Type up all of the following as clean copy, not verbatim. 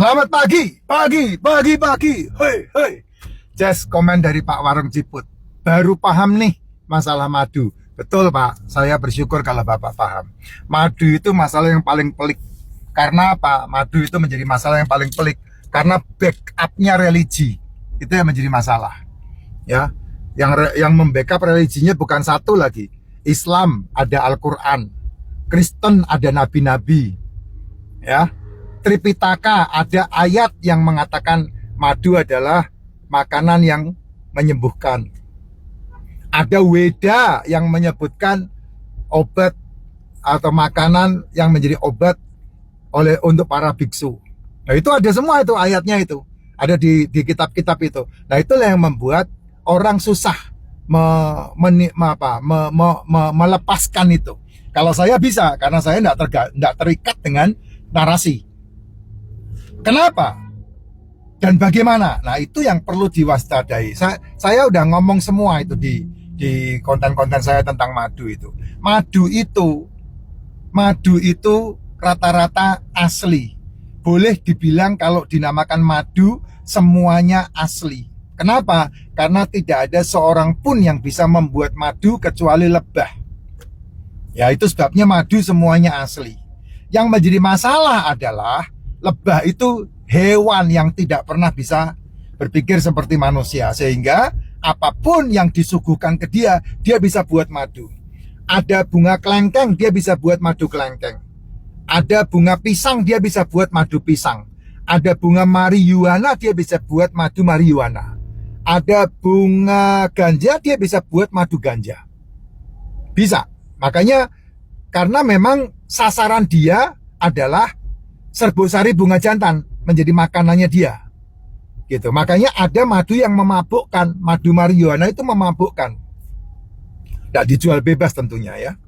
Selamat pagi. Hei. Just komen dari Pak Warung Ciput. Baru paham nih masalah madu. Betul Pak, saya bersyukur kalau Bapak paham. Madu itu masalah yang paling pelik. Karena apa? Madu itu menjadi masalah yang paling pelik. Karena backupnya religi. Itu yang menjadi masalah. Ya, yang membackup religinya bukan satu lagi. Islam ada Al-Quran. Kristen ada nabi-nabi. Ya, Tripitaka ada ayat yang mengatakan madu adalah makanan yang menyembuhkan. Ada Weda yang menyebutkan obat atau makanan yang menjadi obat untuk para biksu. Nah itu ada semua itu ayatnya itu. Ada di kitab-kitab itu. Nah itulah yang membuat orang susah melepaskan itu. Kalau saya bisa, karena saya tidak terikat dengan narasi. Kenapa? Dan bagaimana? Nah itu yang perlu diwaspadai. Saya udah ngomong semua itu di konten-konten saya tentang madu itu. Madu itu rata-rata asli. Boleh dibilang kalau dinamakan madu semuanya asli. Kenapa? Karena tidak ada seorang pun yang bisa membuat madu kecuali lebah. Ya itu sebabnya madu semuanya asli. Yang menjadi masalah adalah lebah itu hewan yang tidak pernah bisa berpikir seperti manusia. Sehingga apapun yang disuguhkan ke dia, dia bisa buat madu. Ada bunga kelengkeng, dia bisa buat madu kelengkeng. Ada bunga pisang, dia bisa buat madu pisang. Ada bunga marijuana, dia bisa buat madu marijuana. Ada bunga ganja, dia bisa buat madu ganja. Bisa. Makanya karena memang sasaran dia adalah serbuk-sari bunga jantan menjadi makanannya dia. Gitu. Makanya ada madu yang memabukkan, madu marijuana itu memabukkan. Tidak dijual bebas tentunya ya.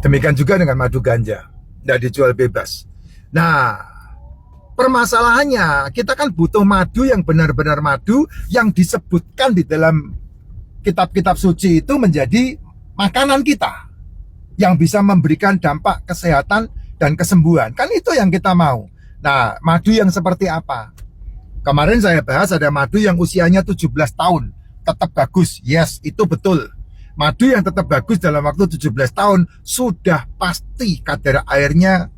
Demikian juga dengan madu ganja. Tidak dijual bebas. Nah, permasalahannya kita kan butuh madu yang benar-benar madu yang disebutkan di dalam kitab-kitab suci itu menjadi makanan kita yang bisa memberikan dampak kesehatan dan kesembuhan. Kan itu yang kita mau. Nah, madu yang seperti apa? Kemarin saya bahas ada madu yang usianya 17 tahun. Tetap bagus. Yes, itu betul. Madu yang tetap bagus dalam waktu 17 tahun sudah pasti kadar airnya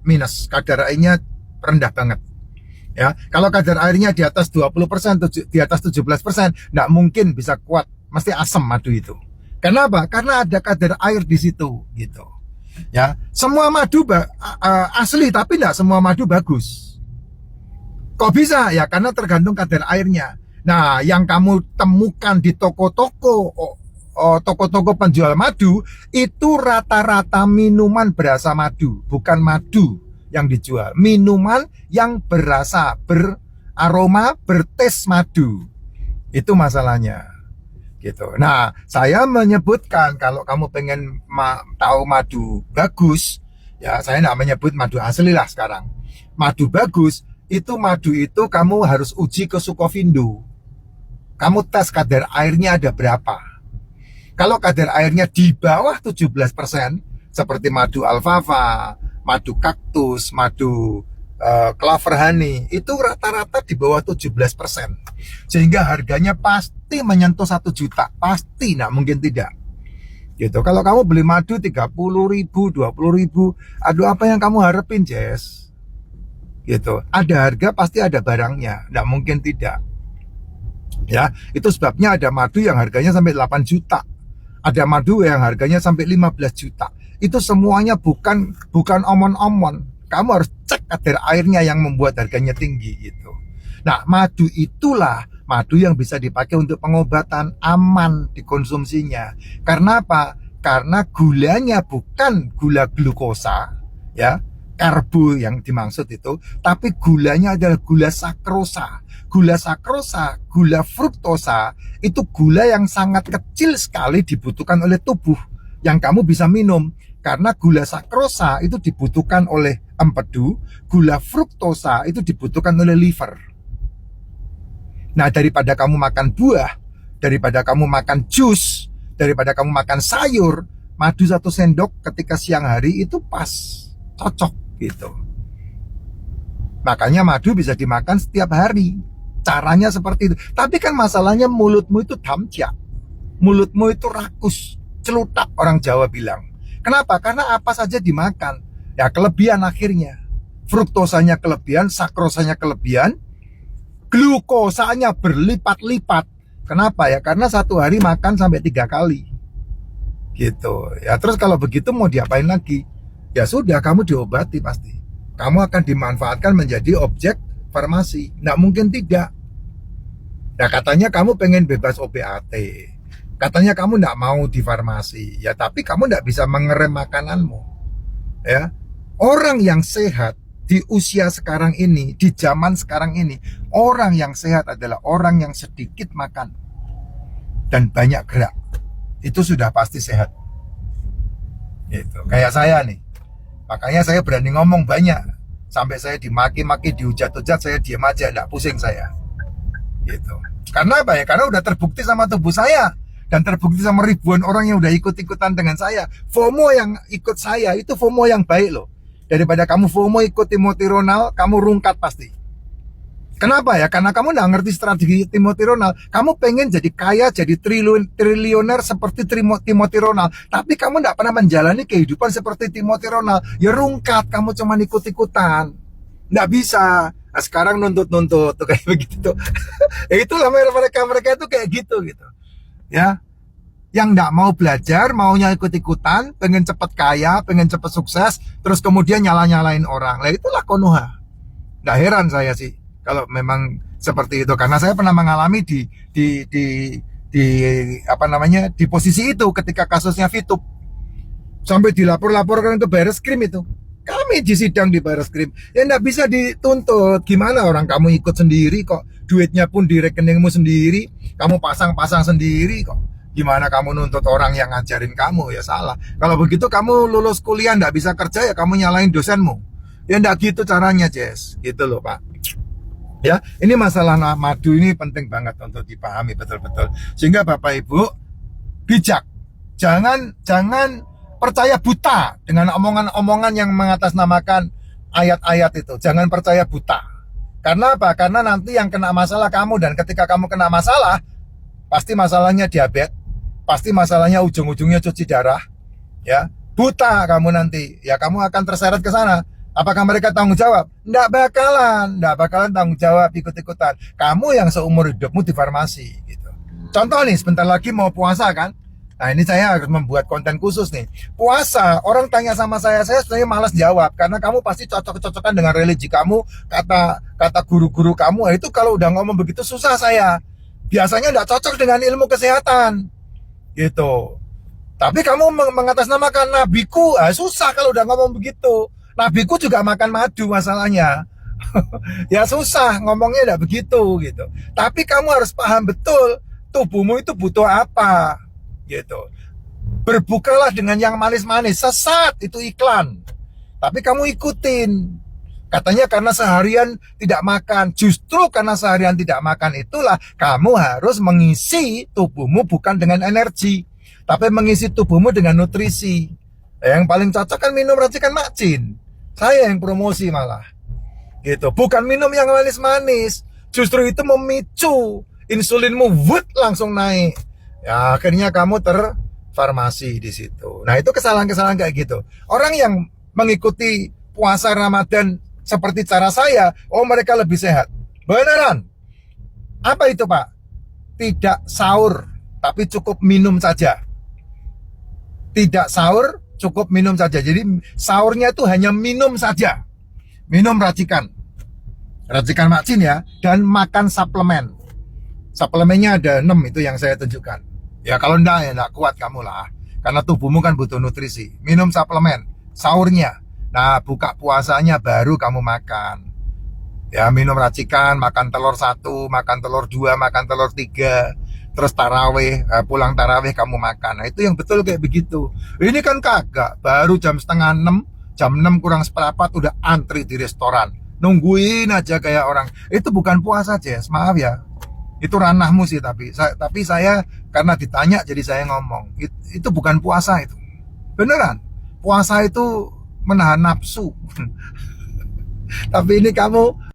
minus. Kadar airnya rendah banget. Ya, kalau kadar airnya di atas 20%, di atas 17%, nggak mungkin bisa kuat. Mesti asam madu itu. Kenapa? Karena ada kadar air di situ, gitu. Ya, semua madu asli, tapi tidak semua madu bagus. Kok bisa? Ya karena tergantung kadar airnya. Nah, yang kamu temukan di toko-toko penjual madu itu rata-rata minuman berasa madu, bukan madu yang dijual. Minuman yang berasa, beraroma, bertes madu. Itu masalahnya. Gitu. Nah, saya menyebutkan kalau kamu pengen tahu madu bagus, ya saya tidak menyebut madu asli lah sekarang. Madu bagus, madu itu kamu harus uji ke Sukovindo. Kamu tes kadar airnya ada berapa. Kalau kadar airnya di bawah 17%, seperti madu alfalfa, madu kaktus, madu clover honey, itu rata-rata di bawah 17%. Sehingga harganya pasti menyentuh 1 juta. Pasti, nah mungkin tidak. Gitu. Kalau kamu beli madu 30.000, 20.000, aduh apa yang kamu harapin, Jess? Gitu. Ada harga pasti ada barangnya. Nggak mungkin tidak. Ya, itu sebabnya ada madu yang harganya sampai 8 juta. Ada madu yang harganya sampai 15 juta. Itu semuanya bukan omon-omon. Kamu harus cek kadar airnya yang membuat harganya tinggi gitu. Nah, madu itulah madu yang bisa dipakai untuk pengobatan, aman dikonsumsinya. Karena apa? Karena gulanya bukan gula glukosa, ya, karbo yang dimaksud itu, tapi gulanya adalah gula sakrosa. Gula sakrosa, gula fruktosa, itu gula yang sangat kecil sekali dibutuhkan oleh tubuh yang kamu bisa minum. Karena gula sakrosa itu dibutuhkan oleh empedu, gula fruktosa itu dibutuhkan oleh liver. Nah, daripada kamu makan buah, daripada kamu makan jus, daripada kamu makan sayur, madu 1 sendok ketika siang hari itu pas, cocok gitu. Makanya madu bisa dimakan setiap hari. Caranya seperti itu. Tapi kan masalahnya mulutmu itu damjak. Mulutmu itu rakus, celutak orang Jawa bilang. Kenapa? Karena apa saja dimakan. Ya kelebihan akhirnya. Fruktosanya kelebihan, sakrosanya kelebihan, glukosanya berlipat-lipat. Kenapa ya? Karena satu hari makan sampai 3 kali. Gitu. Ya terus kalau begitu mau diapain lagi? Ya sudah, kamu diobati pasti. Kamu akan dimanfaatkan menjadi objek farmasi. Nggak mungkin tidak. Nah katanya kamu pengen bebas OPAT. Katanya kamu nggak mau di farmasi. Ya tapi kamu nggak bisa mengerem makananmu. Ya, orang yang sehat di usia sekarang ini, di zaman sekarang ini, orang yang sehat adalah orang yang sedikit makan dan banyak gerak. Itu sudah pasti sehat. Gitu. Kayak saya nih. Makanya saya berani ngomong banyak. Sampai saya dimaki-maki, dihujat-hujat, saya diem aja, nggak pusing saya. Gitu. Karena apa ya? Karena udah terbukti sama tubuh saya. Dan terbukti sama ribuan orang yang udah ikut-ikutan dengan saya. FOMO yang ikut saya, itu FOMO yang baik loh. Daripada kamu FOMO ikut Timothy Ronald, kamu rungkat pasti. Kenapa ya? Karena kamu nggak ngerti strategi Timothy Ronald. Kamu pengen jadi kaya, jadi triliuner seperti Timothy Ronald. Tapi kamu nggak pernah menjalani kehidupan seperti Timothy Ronald. Ya rungkat, kamu cuma ikut-ikutan. Nggak bisa. Nah, sekarang nuntut-nuntut tuh kayak begitu tuh. Ya itulah mereka itu kayak gitu. Ya, yang nggak mau belajar, maunya ikut-ikutan, pengen cepet kaya, pengen cepet sukses, terus kemudian nyala-nyalain orang. Lah itulah Konoha. Nggak heran saya sih kalau memang seperti itu, karena saya pernah mengalami di apa namanya, di posisi itu ketika kasusnya Fitup sampai dilapor-laporkan ke Bareskrim itu. Kami di sidang di Bareskrim, ya nggak bisa dituntut. Gimana orang kamu ikut sendiri kok, duitnya pun di rekeningmu sendiri, kamu pasang-pasang sendiri kok. Gimana kamu nuntut orang yang ngajarin kamu? Ya salah. Kalau begitu kamu lulus kuliah nggak bisa kerja, ya kamu nyalain dosenmu. Ya nggak gitu caranya, Jess. Gitu loh, Pak. Ya, ini masalah madu ini penting banget untuk dipahami betul-betul. Sehingga Bapak Ibu bijak. Jangan percaya buta dengan omongan-omongan yang mengatasnamakan ayat-ayat itu. Jangan percaya buta. Karena apa? Karena nanti yang kena masalah kamu, dan ketika kamu kena masalah, pasti masalahnya diabetes, pasti masalahnya ujung-ujungnya cuci darah. Ya, buta kamu nanti. Ya kamu akan terseret ke sana. Apakah mereka tanggung jawab? Nggak bakalan tanggung jawab ikut-ikutan. Kamu yang seumur hidupmu di farmasi gitu. Contoh nih, sebentar lagi mau puasa kan? Nah ini saya harus membuat konten khusus nih. Puasa, orang tanya sama saya sebenarnya malas jawab. Karena kamu pasti cocok-cocokan dengan religi kamu, kata guru-guru kamu. Nah, itu kalau udah ngomong begitu susah saya. Biasanya nggak cocok dengan ilmu kesehatan. Gitu. Tapi kamu mengatasnamakan nabiku, susah kalau udah ngomong begitu. Nabiku juga makan madu masalahnya. Ya susah ngomongnya enggak begitu gitu. Tapi kamu harus paham betul tubuhmu itu butuh apa gitu. Berbukalah dengan yang manis-manis. Sesat itu iklan. Tapi kamu ikutin. Katanya karena seharian tidak makan. Justru karena seharian tidak makan itulah kamu harus mengisi tubuhmu bukan dengan energi, tapi mengisi tubuhmu dengan nutrisi. Yang paling cocok kan minum racikan Makcin. Saya yang promosi malah. Gitu. Bukan minum yang manis-manis. Justru itu memicu insulinmu langsung naik. Ya, akhirnya kamu terfarmasi di situ. Nah, itu kesalahan-kesalahan kayak gitu. Orang yang mengikuti puasa Ramadan seperti cara saya, oh mereka lebih sehat. Beneran. Apa itu, Pak? Tidak sahur, tapi cukup minum saja. Tidak sahur, cukup minum saja. Jadi sahurnya itu hanya minum saja. Minum racikan Makcin ya, dan makan suplemen. Suplemennya ada 6 itu yang saya tunjukkan. Ya kalau enggak ya enggak kuat kamu lah. Karena tubuhmu kan butuh nutrisi. Minum suplemen, sahurnya. Nah, buka puasanya baru kamu makan. Ya, minum racikan, makan telur 1, makan telur 2, makan telur 3. Terus taraweh, pulang taraweh kamu makan. Nah itu yang betul kayak begitu. Ini kan kagak, baru jam setengah 6, jam 6 kurang seperempat udah antri di restoran. Nungguin aja kayak orang. Itu bukan puasa, Jess, maaf ya. Itu ranahmu sih, tapi saya karena ditanya jadi saya ngomong. Itu bukan puasa itu. Beneran. Puasa itu menahan nafsu. Tapi ini kamu